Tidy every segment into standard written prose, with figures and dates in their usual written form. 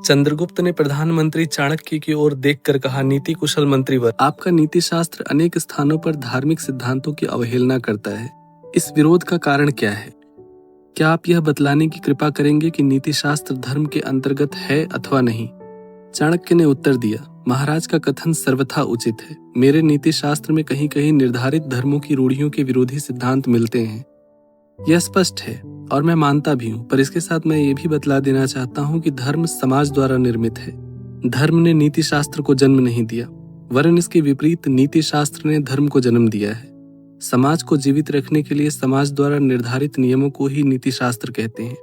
चंद्रगुप्त ने प्रधानमंत्री चाणक्य की ओर देखकर कहा, नीति कुशल मंत्रीवर, आपका नीति शास्त्र अनेक स्थानों पर धार्मिक सिद्धांतों की अवहेलना करता है। इस विरोध का कारण क्या है? क्या आप यह बतलाने की कृपा करेंगे कि नीति शास्त्र धर्म के अंतर्गत है अथवा नहीं? चाणक्य ने उत्तर दिया, महाराज का कथन सर्वथा उचित है। मेरे नीति शास्त्र में कहीं कहीं निर्धारित धर्मों की रूढ़ियों के विरोधी सिद्धांत मिलते हैं, यह स्पष्ट है और मैं मानता भी हूँ। पर इसके साथ मैं ये भी बतला देना चाहता हूँ कि धर्म समाज द्वारा निर्मित है। धर्म ने नीति शास्त्र को जन्म नहीं दिया, वरन इसके विपरीत नीति शास्त्र ने धर्म को जन्म दिया है। समाज को जीवित रखने के लिए समाज द्वारा निर्धारित नियमों को ही नीति शास्त्र कहते हैं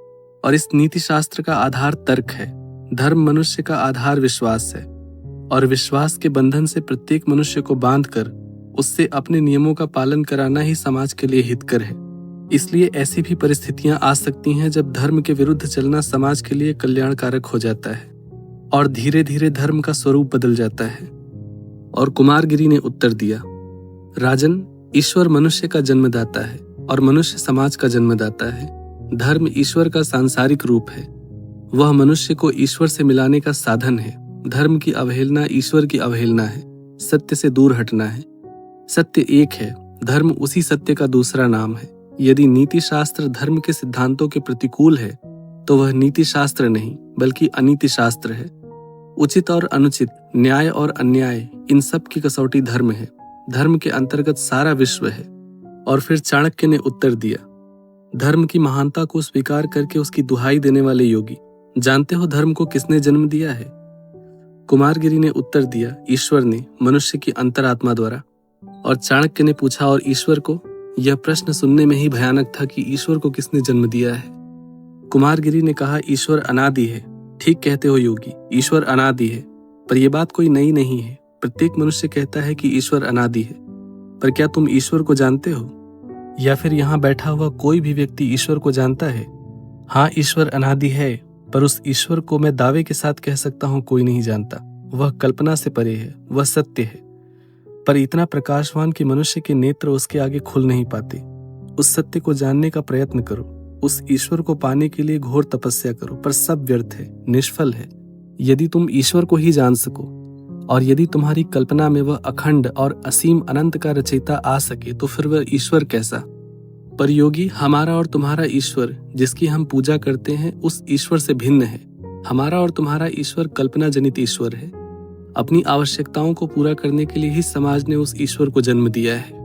और इस नीति शास्त्र का आधार तर्क है। धर्म मनुष्य का आधार विश्वास है और विश्वास के बंधन से प्रत्येक मनुष्य को बांधकर उससे अपने नियमों का पालन कराना ही समाज के लिए हितकर है। इसलिए ऐसी भी परिस्थितियां आ सकती हैं जब धर्म के विरुद्ध चलना समाज के लिए कल्याणकारक हो जाता है और धीरे धीरे धर्म का स्वरूप बदल जाता है। और कुमारगिरी ने उत्तर दिया, राजन, ईश्वर मनुष्य का जन्मदाता है और मनुष्य समाज का जन्मदाता है। धर्म ईश्वर का सांसारिक रूप है, वह मनुष्य को ईश्वर से मिलाने का साधन है। धर्म की अवहेलना ईश्वर की अवहेलना है, सत्य से दूर हटना है। सत्य एक है, धर्म उसी सत्य का दूसरा नाम है। यदि नीति शास्त्र धर्म के सिद्धांतों के प्रतिकूल है तो वह नीति शास्त्र नहीं बल्कि अनीति शास्त्र है। उचित और अनुचित, न्याय और अन्याय, इन सब की कसौटी धर्म है। धर्म के अंतर्गत सारा विश्व है। और फिर चाणक्य ने उत्तर दिया, धर्म की महानता को स्वीकार करके उसकी दुहाई देने वाले योगी, जानते हो धर्म को किसने जन्म दिया है? कुमारगिरी ने उत्तर दिया, ईश्वर ने, मनुष्य की अंतरात्मा द्वारा। और चाणक्य ने पूछा, और ईश्वर को? यह प्रश्न सुनने में ही भयानक था कि ईश्वर को किसने जन्म दिया है। कुमारगिरी ने कहा, ईश्वर अनादि है। ठीक कहते हो योगी, ईश्वर अनादि है, पर यह बात कोई नई नहीं है। प्रत्येक मनुष्य कहता है कि ईश्वर अनादि है। पर क्या तुम ईश्वर को जानते हो? या फिर यहाँ बैठा हुआ कोई भी व्यक्ति ईश्वर को जानता है? हाँ, ईश्वर अनादि है, पर उस ईश्वर को मैं दावे के साथ कह सकता हूँ कोई नहीं जानता। वह कल्पना से परे है, वह सत्य है, पर इतना प्रकाशवान कि मनुष्य के नेत्र उसके आगे खुल नहीं पाते। उस सत्य को जानने का प्रयत्न करो, उस ईश्वर को पाने के लिए घोर तपस्या करो, पर सब व्यर्थ है, निष्फल है। यदि तुम ईश्वर को ही जान सको और यदि तुम्हारी कल्पना में वह अखंड और असीम अनंत का रचयिता आ सके तो फिर वह ईश्वर कैसा? पर योगी, हमारा और तुम्हारा ईश्वर जिसकी हम पूजा करते हैं उस ईश्वर से भिन्न है। हमारा और तुम्हारा ईश्वर कल्पना जनित ईश्वर है। अपनी आवश्यकताओं को पूरा करने के लिए ही समाज ने उस ईश्वर को जन्म दिया है।